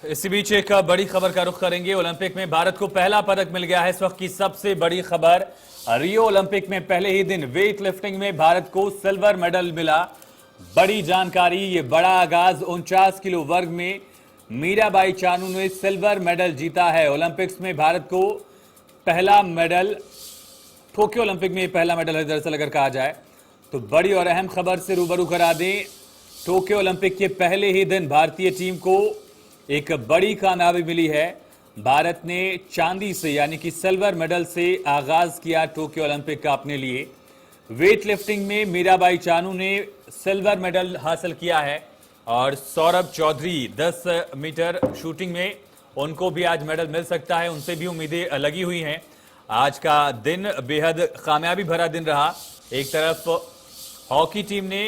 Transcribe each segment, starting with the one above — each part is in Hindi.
इसी बीच एक बड़ी खबर का रुख करेंगे। ओलंपिक में भारत को पहला पदक मिल गया है। इस वक्त की सबसे बड़ी खबर, रियो ओलंपिक में पहले ही दिन वेट लिफ्टिंग में भारत को सिल्वर मेडल मिला। बड़ी जानकारी, ये बड़ा आगाज। 49 किलो वर्ग में मीराबाई चानू ने सिल्वर मेडल जीता है। ओलंपिक्स में भारत को पहला मेडल, टोक्यो ओलंपिक में पहला मेडल है दरअसल अगर कहा जाए तो। बड़ी और अहम खबर से रूबरू करा दें। टोक्यो ओलंपिक के पहले ही दिन भारतीय टीम को एक बड़ी कामयाबी मिली है। भारत ने चांदी से यानी कि सिल्वर मेडल से आगाज किया टोक्यो ओलंपिक का अपने लिए। वेट लिफ्टिंग में मीराबाई चानू ने सिल्वर मेडल हासिल किया है और सौरभ चौधरी 10 मीटर शूटिंग में उनको भी आज मेडल मिल सकता है। उनसे भी उम्मीदें लगी हुई हैं। आज का दिन बेहद कामयाबी भरा दिन रहा। एक तरफ हॉकी टीम ने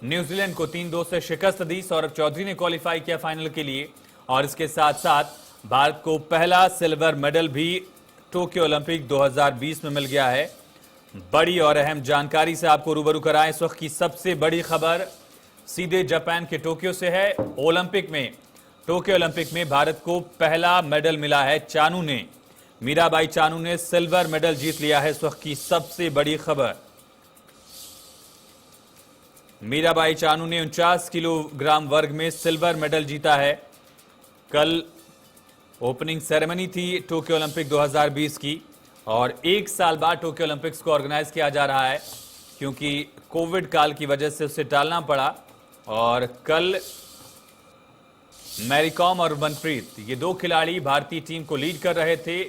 न्यूजीलैंड को 3-2 से शिकस्त दी। सौरभ चौधरी ने क्वालिफाई किया फाइनल के लिए और इसके साथ साथ भारत को पहला सिल्वर मेडल भी टोक्यो ओलंपिक 2020 में मिल गया है। बड़ी और अहम जानकारी से आपको रूबरू कराएं। इस वक्त की सबसे बड़ी खबर सीधे जापान के टोक्यो से है। टोक्यो ओलंपिक में भारत को पहला मेडल मिला है। चानू ने, मीराबाई चानू ने सिल्वर मेडल जीत लिया है। इस वक्त की सबसे बड़ी खबर, मीराबाई चानू ने 49 किलोग्राम वर्ग में सिल्वर मेडल जीता है। कल ओपनिंग सेरेमनी थी टोक्यो ओलंपिक 2020 की और एक साल बाद टोक्यो ओलंपिक्स को ऑर्गेनाइज किया जा रहा है क्योंकि कोविड काल की वजह से उसे टालना पड़ा। और कल मैरीकॉम और मनप्रीत, ये दो खिलाड़ी भारतीय टीम को लीड कर रहे थे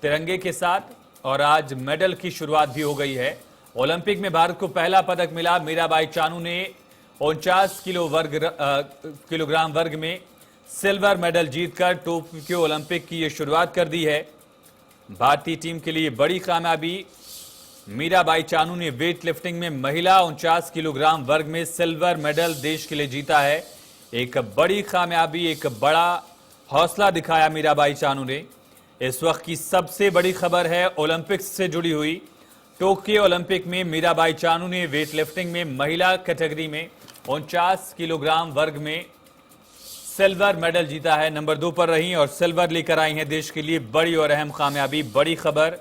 तिरंगे के साथ और आज मेडल की शुरुआत भी हो गई है। ओलंपिक में भारत को पहला पदक मिला। मीराबाई चानू ने 49 किलोग्राम वर्ग में सिल्वर मेडल जीतकर टोक्यो ओलंपिक की ये शुरुआत कर दी है। भारतीय टीम के लिए बड़ी कामयाबी। मीराबाई चानू ने वेट लिफ्टिंग में महिला 49 किलोग्राम वर्ग में सिल्वर मेडल देश के लिए जीता है। एक बड़ी कामयाबी, एक बड़ा हौसला दिखाया मीराबाई चानू ने। इस वक्त की सबसे बड़ी खबर है ओलंपिक्स से जुड़ी हुई। टोक्यो ओलंपिक में मीराबाई चानू ने वेट लिफ्टिंग में महिला कैटेगरी में 49 किलोग्राम वर्ग में सिल्वर मेडल जीता है। नंबर 2 पर रही और सिल्वर लेकर आई हैं देश के लिए। बड़ी और अहम कामयाबी, बड़ी खबर।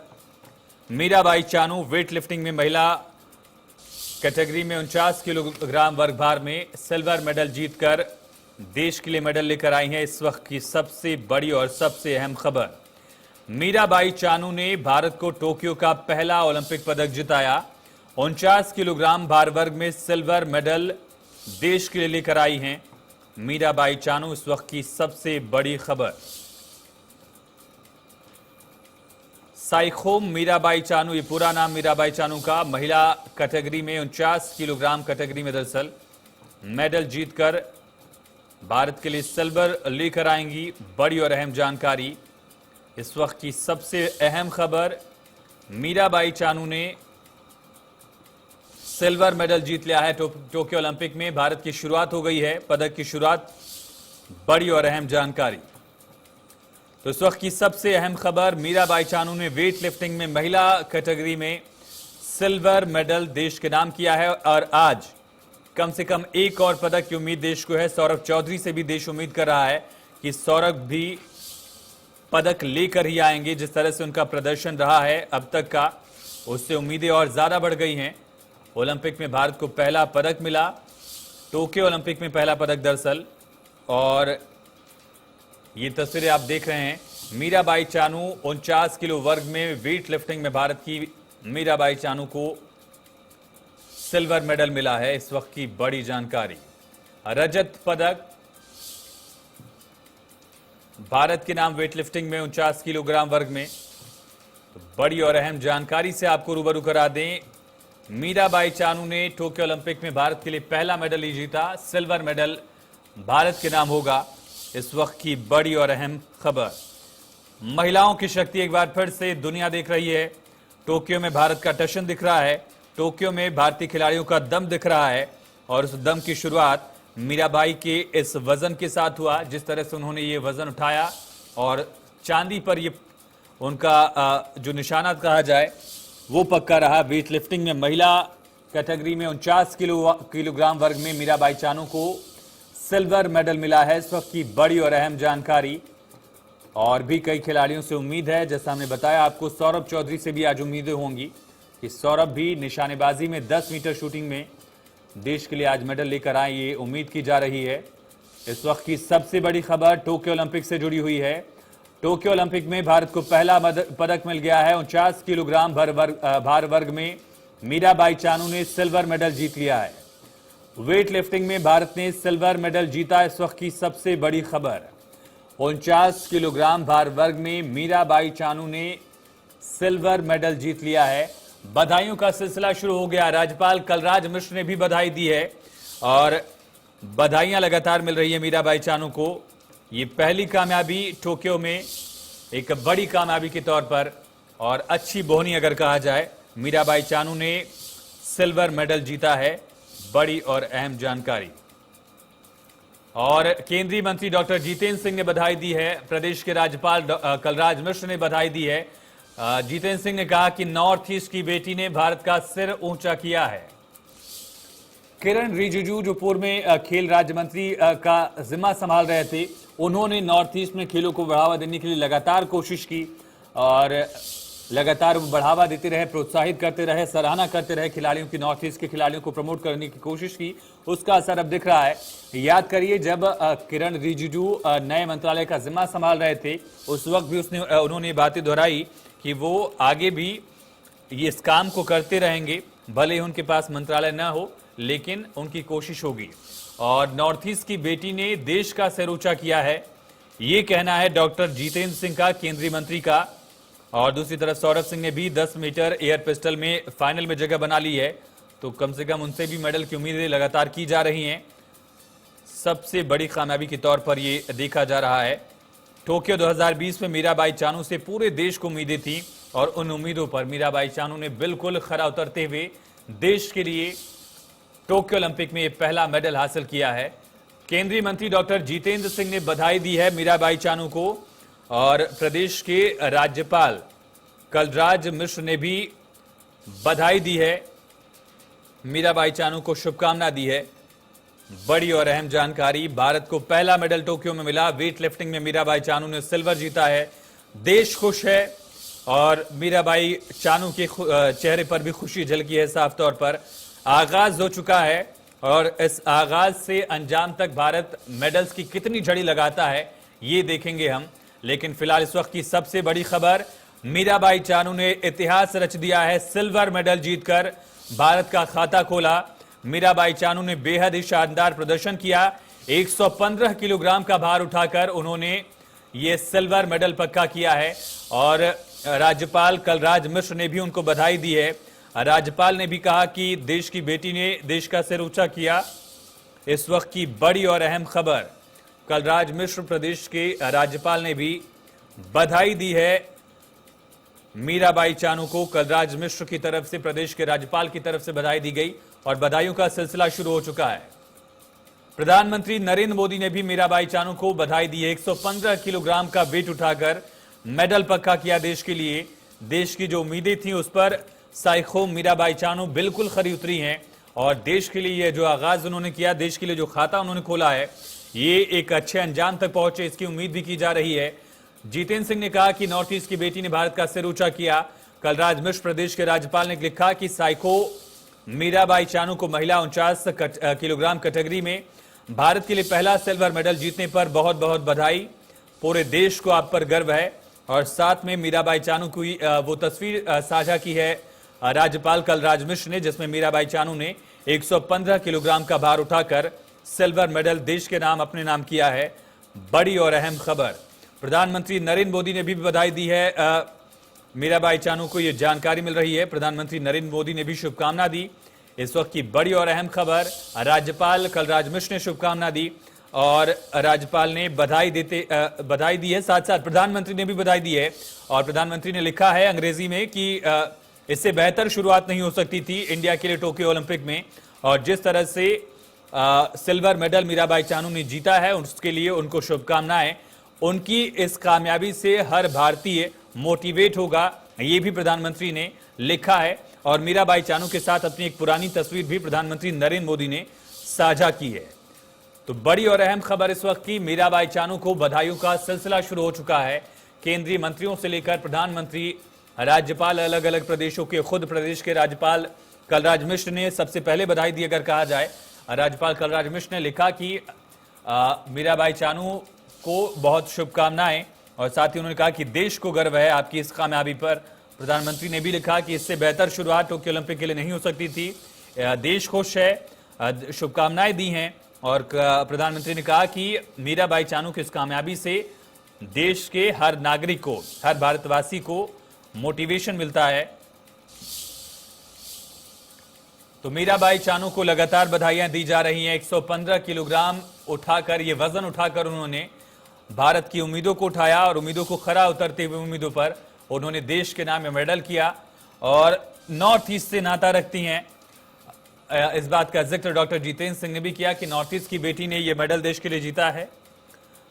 मीराबाई चानू वेट लिफ्टिंग में महिला कैटेगरी में 49 किलोग्राम वर्ग भार में सिल्वर मेडल जीतकर देश के लिए मेडल लेकर आई हैं। इस वक्त की सबसे बड़ी और सबसे अहम खबर, मीराबाई चानू ने भारत को टोक्यो का पहला ओलंपिक पदक जिताया। 49 किलोग्राम भार वर्ग में सिल्वर मेडल देश के लिए लेकर आई हैं मीराबाई चानू। इस वक्त की सबसे बड़ी खबर, साइखोम मीराबाई चानू, ये पूरा नाम मीराबाई चानू का, महिला कैटेगरी में 49 किलोग्राम कैटेगरी में दरअसल मेडल जीतकर भारत के लिए सिल्वर लेकर आएंगी। बड़ी और अहम जानकारी, इस वक्त की सबसे अहम खबर, मीराबाई चानू ने सिल्वर मेडल जीत लिया है टोक्यो ओलंपिक में। भारत की शुरुआत हो गई है, पदक की शुरुआत। बड़ी और अहम जानकारी, तो इस वक्त की सबसे अहम खबर, मीराबाई चानू ने वेट लिफ्टिंग में महिला कैटेगरी में सिल्वर मेडल देश के नाम किया है और आज कम से कम एक और पदक की उम्मीद देश को है। सौरभ चौधरी से भी देश उम्मीद कर रहा है कि सौरभ भी पदक लेकर ही आएंगे। जिस तरह से उनका प्रदर्शन रहा है अब तक का, उससे उम्मीदें और ज्यादा बढ़ गई हैं। ओलंपिक में भारत को पहला पदक मिला, टोक्यो ओलंपिक में पहला पदक दरअसल। और ये तस्वीरें आप देख रहे हैं, मीराबाई चानू 49 किलो वर्ग में वेट लिफ्टिंग में भारत की मीराबाई चानू को सिल्वर मेडल मिला है। इस वक्त की बड़ी जानकारी, रजत पदक भारत के नाम वेट लिफ्टिंग में 49 किलोग्राम वर्ग में। तो बड़ी और अहम जानकारी से आपको रूबरू करा दें, मीराबाई चानू ने टोक्यो ओलंपिक में भारत के लिए पहला मेडल ही जीता। सिल्वर मेडल भारत के नाम होगा। इस वक्त की बड़ी और अहम खबर, महिलाओं की शक्ति एक बार फिर से दुनिया देख रही है। टोक्यो में भारत का टशन दिख रहा है, टोक्यो में भारतीय खिलाड़ियों का दम दिख रहा है और उस दम की शुरुआत मीराबाई के इस वजन के साथ हुआ। जिस तरह से उन्होंने ये वजन उठाया और चांदी पर ये उनका जो निशाना कहा जाए वो पक्का रहा। वेट लिफ्टिंग में महिला कैटेगरी में 49 किलोग्राम वर्ग में मीराबाई चानू को सिल्वर मेडल मिला है। इस वक्त की बड़ी और अहम जानकारी। और भी कई खिलाड़ियों से उम्मीद है, जैसा हमने बताया आपको, सौरभ चौधरी से भी आज उम्मीदें होंगी कि सौरभ भी निशानेबाजी में 10 मीटर शूटिंग में देश के लिए आज मेडल लेकर आए, ये उम्मीद की जा रही है। इस वक्त की सबसे बड़ी खबर टोक्यो ओलंपिक से जुड़ी हुई है। टोक्यो ओलंपिक में भारत को पहला पदक मिल गया है। 49 किलोग्राम भार वर्ग में मीराबाई चानू ने सिल्वर मेडल जीत लिया है। वेट लिफ्टिंग में भारत ने सिल्वर मेडल जीता। इस वक्त की सबसे बड़ी खबर, 49 किलोग्राम भार वर्ग में मीराबाई चानू ने सिल्वर मेडल जीत लिया है। बधाइयों का सिलसिला शुरू हो गया। राज्यपाल कलराज मिश्र ने भी बधाई दी है और बधाइयां लगातार मिल रही है मीराबाई चानू को। ये पहली कामयाबी टोक्यो में, एक बड़ी कामयाबी के तौर पर और अच्छी बोहनी अगर कहा जाए। मीराबाई चानू ने सिल्वर मेडल जीता है, बड़ी और अहम जानकारी। और केंद्रीय मंत्री डॉक्टर जितेंद्र सिंह ने बधाई दी है। प्रदेश के राज्यपाल कलराज मिश्र ने बधाई दी है। जितेंद्र सिंह ने कहा कि नॉर्थ ईस्ट की बेटी ने भारत का सिर ऊंचा किया है। किरण रिजिजू जो पूर्व में खेल राज्य मंत्री का जिम्मा संभाल रहे थे, उन्होंने नॉर्थ ईस्ट में खेलों को बढ़ावा देने के लिए लगातार कोशिश की और लगातार वो बढ़ावा देते रहे, प्रोत्साहित करते रहे, सराहना करते रहे खिलाड़ियों की। नॉर्थ ईस्ट के खिलाड़ियों को प्रमोट करने की कोशिश की, उसका असर अब दिख रहा है। याद करिए, जब किरण रिजिजू नए मंत्रालय का जिम्मा संभाल रहे थे, उस वक्त भी उन्होंने बातें दोहराई कि वो आगे भी इस काम को करते रहेंगे, भले ही उनके पास मंत्रालय न हो, लेकिन उनकी कोशिश होगी। और नॉर्थ ईस्ट की बेटी ने देश का सिर ऊंचा किया है, ये कहना है डॉक्टर जितेंद्र सिंह का, केंद्रीय मंत्री का। और दूसरी तरफ सौरभ सिंह ने भी 10 मीटर एयर पिस्टल में फाइनल में जगह बना ली है, तो कम से कम उनसे भी मेडल की उम्मीदें लगातार की जा रही हैं। सबसे बड़ी कामयाबी के तौर पर ये देखा जा रहा है। टोक्यो 2020 में मीराबाई चानू से पूरे देश को उम्मीदें थी और उन उम्मीदों पर मीराबाई चानू ने बिल्कुल खरा उतरते हुए देश के लिए टोक्यो ओलंपिक में पहला मेडल हासिल किया है। केंद्रीय मंत्री डॉक्टर जितेंद्र सिंह ने बधाई दी है मीराबाई चानू को और प्रदेश के राज्यपाल कलराज मिश्र ने भी बधाई दी है, मीराबाई चानू को शुभकामना दी है। बड़ी और अहम जानकारी, भारत को पहला मेडल टोक्यो में मिला। वेट लिफ्टिंग में मीराबाई चानू ने सिल्वर जीता है। देश खुश है और मीराबाई चानू के चेहरे पर भी खुशी झलकी है साफ तौर पर। आगाज हो चुका है और इस आगाज से अंजाम तक भारत मेडल्स की कितनी झड़ी लगाता है, ये देखेंगे हम। लेकिन फिलहाल इस वक्त की सबसे बड़ी खबर, मीराबाई चानू ने इतिहास रच दिया है। सिल्वर मेडल जीतकर भारत का खाता खोला। मीराबाई चानू ने बेहद ही शानदार प्रदर्शन किया। 115 किलोग्राम का भार उठाकर उन्होंने ये सिल्वर मेडल पक्का किया है और राज्यपाल कलराज मिश्र ने भी उनको बधाई दी है। राज्यपाल ने भी कहा कि देश की बेटी ने देश का सिर ऊंचा किया। इस वक्त की बड़ी और अहम खबर, कलराज मिश्र प्रदेश के राज्यपाल ने भी बधाई दी है मीराबाई चानू को। कलराज मिश्र की तरफ से, प्रदेश के राज्यपाल की तरफ से बधाई दी गई और बधाइयों का सिलसिला शुरू हो चुका है। प्रधानमंत्री नरेंद्र मोदी ने भी मीराबाई चानू को बधाई दी है। 115 किलोग्राम का वेट उठाकर मेडल पक्का किया देश के लिए। देश की जो उम्मीदें थी उस पर साइखो मीराबाई चानू बिल्कुल खरी उतरी हैं और देश के लिए ये जो आगाज उन्होंने किया, देश के लिए जो खाता उन्होंने खोला है, ये एक अच्छे अंजाम तक पहुंचे, इसकी उम्मीद भी की जा रही है। जितेंद्र सिंह ने कहा कि नॉर्थ ईस्ट की बेटी ने भारत का सिर ऊंचा किया। कलराज मिश्र प्रदेश के राज्यपाल ने लिखा कि साइको मीराबाई चानू को महिला 49 किलोग्राम कैटेगरी में भारत के लिए पहला सिल्वर मेडल जीतने पर बहुत बहुत बधाई। पूरे देश को आप पर गर्व है। और साथ में मीराबाई चानू की वो तस्वीर साझा की है राज्यपाल कलराज मिश्र ने, जिसमें मीराबाई चानू ने 115 किलोग्राम का भार उठाकर सिल्वर मेडल देश के नाम अपने नाम किया है। बड़ी और अहम खबर, प्रधानमंत्री नरेंद्र मोदी ने भी बधाई दी है मीराबाई चानू को, यह जानकारी मिल रही है। प्रधानमंत्री नरेंद्र मोदी ने भी शुभकामना दी। इस वक्त की बड़ी और अहम खबर, राज्यपाल कलराज मिश्र ने शुभकामना दी और राज्यपाल ने बधाई दी है। साथ साथ प्रधानमंत्री ने भी बधाई दी है और प्रधानमंत्री ने लिखा है अंग्रेजी में कि इससे बेहतर शुरुआत नहीं हो सकती थी इंडिया के लिए टोक्यो ओलंपिक में। और जिस तरह से सिल्वर मेडल मीराबाई चानू ने जीता है, उसके लिए उनको शुभकामनाएं। उनकी इस कामयाबी से हर भारतीय मोटिवेट होगा, ये भी प्रधानमंत्री ने लिखा है। और मीराबाई चानू के साथ अपनी एक पुरानी तस्वीर भी प्रधानमंत्री नरेंद्र मोदी ने साझा की है। तो बड़ी और अहम खबर इस वक्त की, मीराबाई चानू को बधाइयों का सिलसिला शुरू हो चुका है। केंद्रीय मंत्रियों से लेकर प्रधानमंत्री, राज्यपाल, अलग अलग प्रदेशों के, खुद प्रदेश के राज्यपाल कलराज मिश्र ने सबसे पहले बधाई दी। अगर कहा जाए, राज्यपाल कलराज मिश्र ने लिखा कि मीराबाई चानू को बहुत शुभकामनाएं, और साथ ही उन्होंने कहा कि देश को गर्व है आपकी इस कामयाबी पर। प्रधानमंत्री ने भी लिखा कि इससे बेहतर शुरुआत टोक्यो ओलंपिक के लिए नहीं हो सकती थी, देश खुश है, शुभकामनाएं दी हैं। और प्रधानमंत्री ने कहा कि मीराबाई चानू की इस कामयाबी से देश के हर नागरिक को, हर भारतवासी को मोटिवेशन मिलता है। तो मीराबाई चानू को लगातार बधाइयां दी जा रही हैं। 115 किलोग्राम उठाकर, ये वजन उठाकर उन्होंने भारत की उम्मीदों को उठाया और उम्मीदों को खरा उतरते हुए उम्मीदों पर उन्होंने देश के नाम में मेडल किया। और नॉर्थ ईस्ट से नाता रखती हैं, इस बात का जिक्र डॉक्टर जितेंद्र सिंह ने भी किया कि नॉर्थ ईस्ट की बेटी ने यह मेडल देश के लिए जीता है,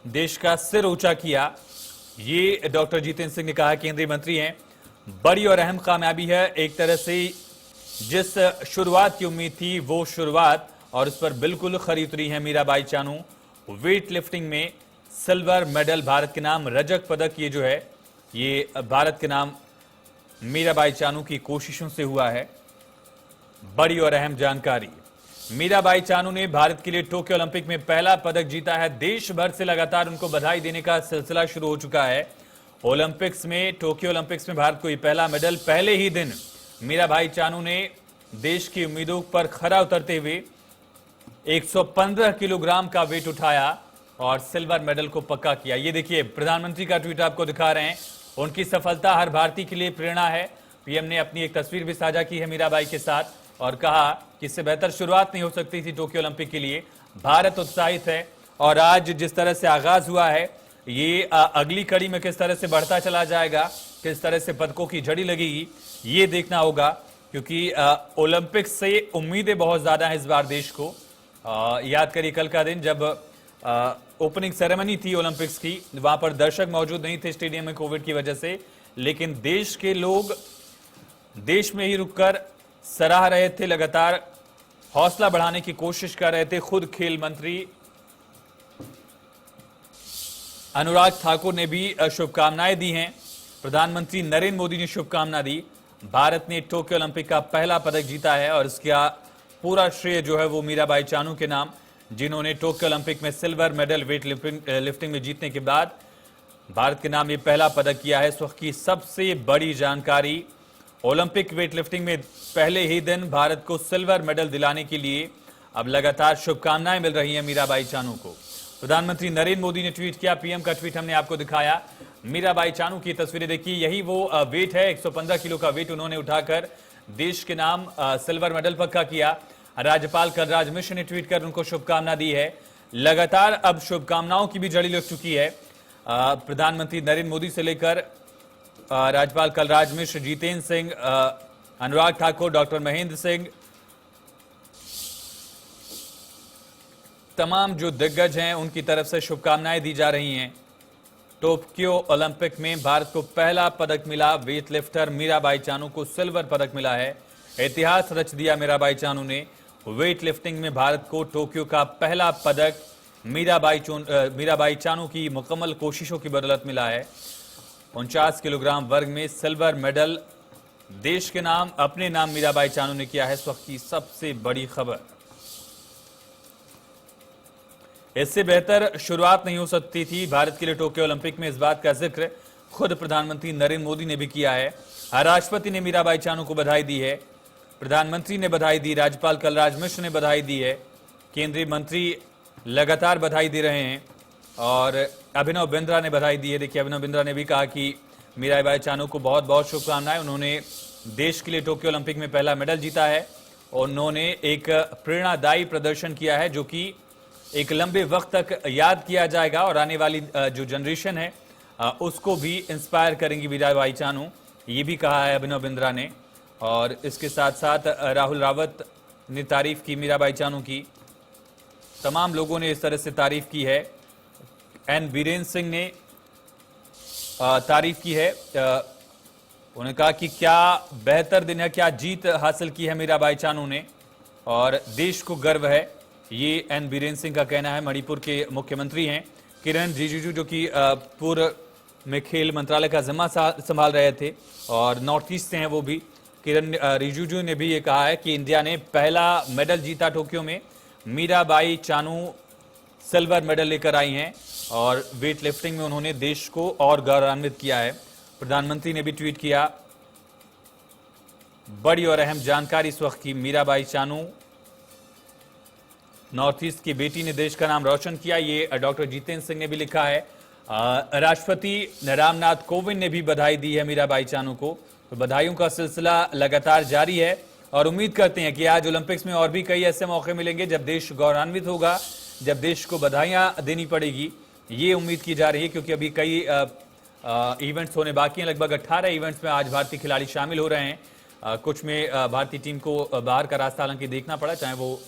देश का सिर ऊंचा किया। ये डॉक्टर जितेंद्र सिंह ने कहा, केंद्रीय मंत्री हैं। बड़ी और अहम कामयाबी है, एक तरह से जिस शुरुआत की उम्मीद थी वो शुरुआत, और उस पर बिल्कुल खरी उतरी है मीराबाई चानू। वेट लिफ्टिंग में सिल्वर मेडल भारत के नाम, रजत पदक ये जो है ये भारत के नाम मीराबाई चानू की कोशिशों से हुआ है। बड़ी और अहम जानकारी, मीराबाई चानू ने भारत के लिए टोक्यो ओलंपिक में पहला पदक जीता है। देश भर से लगातार उनको बधाई देने का सिलसिला शुरू हो चुका है। ओलंपिक्स में, टोक्यो ओलंपिक्स में भारत को ये पहला मेडल, पहले ही दिन मीराबाई चानू ने देश की उम्मीदों पर खरा उतरते हुए 115 किलोग्राम का वेट उठाया और सिल्वर मेडल को पक्का किया। ये देखिए, प्रधानमंत्री का ट्वीट आपको दिखा रहे हैं। उनकी सफलता हर भारतीय के लिए प्रेरणा है। पीएम ने अपनी एक तस्वीर भी साझा की है मीराबाई के साथ और कहा कि इससे बेहतर शुरुआत नहीं हो सकती थी टोक्यो ओलंपिक के लिए। भारत उत्साहित है और आज जिस तरह से आगाज हुआ है, ये अगली कड़ी में किस तरह से बढ़ता चला जाएगा, किस तरह से पदकों की झड़ी लगेगी, ये देखना होगा। क्योंकि ओलंपिक से उम्मीदें बहुत ज्यादा हैं इस बार देश को। याद करिए कल का दिन जब ओपनिंग सेरेमनी थी ओलंपिक्स की, वहां पर दर्शक मौजूद नहीं थे स्टेडियम में कोविड की वजह से, लेकिन देश के लोग देश में ही रुककर सराह रहे थे, लगातार हौसला बढ़ाने की कोशिश कर रहे थे। खुद खेल मंत्री अनुराग ठाकुर ने भी शुभकामनाएं दी हैं। प्रधानमंत्री नरेंद्र मोदी ने शुभकामना दी। भारत ने टोक्यो ओलंपिक का पहला पदक जीता है और इसका पूरा श्रेय जो है वो मीराबाई चानू के नाम, जिन्होंने टोक्यो ओलंपिक में सिल्वर मेडल वेट लिफ्टिंग में जीतने के बाद भारत के नाम ये पहला पदक किया है। इस वक्त की सबसे बड़ी जानकारी, ओलंपिक वेट लिफ्टिंग में पहले ही दिन भारत को सिल्वर मेडल दिलाने के लिए अब लगातार शुभकामनाएं मिल रही हैं मीराबाई चानू को। प्रधानमंत्री नरेंद्र मोदी ने ट्वीट किया, पीएम का ट्वीट हमने आपको दिखाया। मीराबाई चानू की तस्वीरें देखिए, यही वो वेट है, 115 किलो का वेट उन्होंने उठाकर देश के नाम सिल्वर मेडल पक्का किया। राज्यपाल कलराज मिश्र ने ट्वीट कर उनको शुभकामना दी है। लगातार अब शुभकामनाओं की भी झड़ी लग चुकी है। प्रधानमंत्री नरेंद्र मोदी से लेकर राज्यपाल कलराज मिश्र, जितेंद्र सिंह, अनुराग ठाकुर, डॉक्टर महेंद्र सिंह, तमाम जो दिग्गज हैं उनकी तरफ से शुभकामनाएं दी जा रही हैं। टोक्यो ओलंपिक में भारत को पहला पदक मिला, वेट लिफ्टर मीराबाई चानू को सिल्वर पदक मिला है। इतिहास रच दिया मीराबाई चानू ने। वेट लिफ्टिंग में भारत को टोक्यो का पहला पदक मीराबाई चानू की मुकम्मल कोशिशों की बदौलत मिला है। 49 किलोग्राम वर्ग में सिल्वर मेडल देश के नाम, अपने नाम मीराबाई चानू ने किया है। इस वक्त की सबसे बड़ी खबर, इससे बेहतर शुरुआत नहीं हो सकती थी भारत के लिए टोक्यो ओलंपिक में। इस बात का जिक्र खुद प्रधानमंत्री नरेंद्र मोदी ने भी किया है। राष्ट्रपति ने मीराबाई चानू को बधाई दी है, प्रधानमंत्री ने बधाई दी, राज्यपाल कलराज मिश्र ने बधाई दी है, केंद्रीय मंत्री लगातार बधाई दे रहे हैं और अभिनव बिंद्रा ने बधाई दी है। देखिए, अभिनव बिंद्रा ने भी कहा कि मीराबाई चानू को बहुत बहुत शुभकामनाएं। उन्होंने देश के लिए टोक्यो ओलंपिक में पहला मेडल जीता है और उन्होंने एक प्रेरणादायी प्रदर्शन किया है जो कि एक लंबे वक्त तक याद किया जाएगा और आने वाली जो जनरेशन है उसको भी इंस्पायर करेंगी मीराबाई चानू, ये भी कहा है अभिनव बिंद्रा ने। और इसके साथ साथ राहुल रावत ने तारीफ की मीराबाई चानू की, तमाम लोगों ने इस तरह से तारीफ की है। एन वीरेंद्र सिंह ने तारीफ की है, उन्होंने कहा कि क्या बेहतर दिन है, क्या जीत हासिल की है मीराबाई चानू ने और देश को गर्व है। ये एन बीरेन सिंह का कहना है। मणिपुर के मुख्यमंत्री हैं किरण रिजिजू, जो कि पूर्व में खेल मंत्रालय का जिम्मा संभाल रहे थे और नॉर्थ ईस्ट से हैं वो भी। किरण रिजिजू ने भी ये कहा है कि इंडिया ने पहला मेडल जीता टोक्यो में। मीराबाई चानू सिल्वर मेडल लेकर आई हैं और वेट लिफ्टिंग में उन्होंने देश को और गौरवान्वित किया है। प्रधानमंत्री ने भी ट्वीट किया, बड़ी और अहम जानकारी इस वक्त की, मीराबाई चानू नॉर्थ ईस्ट की बेटी ने देश का नाम रोशन किया। ये डॉक्टर जितेंद्र सिंह ने भी लिखा है। राष्ट्रपति रामनाथ कोविंद ने भी बधाई दी है मीराबाई चानू को। तो बधाइयों का सिलसिला लगातार जारी है और उम्मीद करते हैं कि आज ओलंपिक्स में और भी कई ऐसे मौके मिलेंगे जब देश गौरवान्वित होगा, जब देश को बधाइयां देनी पड़ेगी। ये उम्मीद की जा रही है क्योंकि अभी कई इवेंट्स होने बाकी हैं। लगभग 18 इवेंट्स में आज भारतीय खिलाड़ी शामिल हो रहे हैं। कुछ में भारतीय टीम को बाहर का रास्ता हालांकि देखना पड़ा, चाहे वो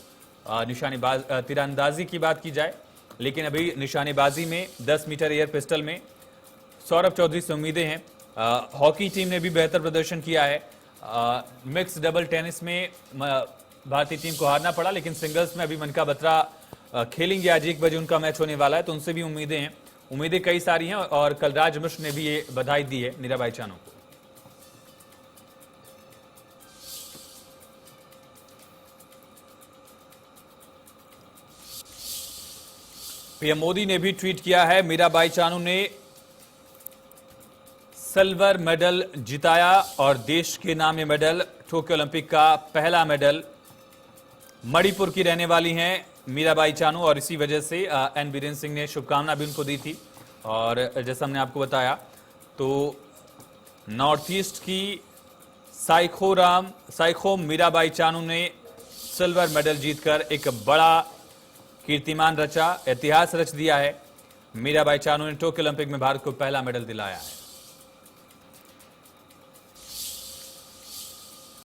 निशानेबाज तीरंदाजी की बात की जाए, लेकिन अभी निशानेबाजी में 10 मीटर एयर पिस्टल में सौरभ चौधरी से उम्मीदें हैं। हॉकी टीम ने भी बेहतर प्रदर्शन किया है। मिक्स डबल टेनिस में भारतीय टीम को हारना पड़ा, लेकिन सिंगल्स में अभी मनका बत्रा खेलेंगे। आज 1 बजे उनका मैच होने वाला है, तो उनसे भी उम्मीदें हैं। उम्मीदें कई सारी हैं और कलराज मिश्र ने भी ये बधाई दी है मीराबाई चानू को। पीएम मोदी ने भी ट्वीट किया है, मीराबाई चानू ने सिल्वर मेडल जिताया और देश के नाम ये मेडल, टोक्यो ओलंपिक का पहला मेडल। मणिपुर की रहने वाली हैं मीराबाई चानू और इसी वजह से एन बीरेन सिंह ने शुभकामना भी उनको दी थी। और जैसा हमने आपको बताया तो नॉर्थ ईस्ट की साइखोम मीराबाई चानू ने सिल्वर मेडल जीतकर एक बड़ा कीर्तिमान रचा, इतिहास रच दिया है। मीराबाई चानू ने टोक्यो ओलंपिक में भारत को पहला मेडल दिलाया है।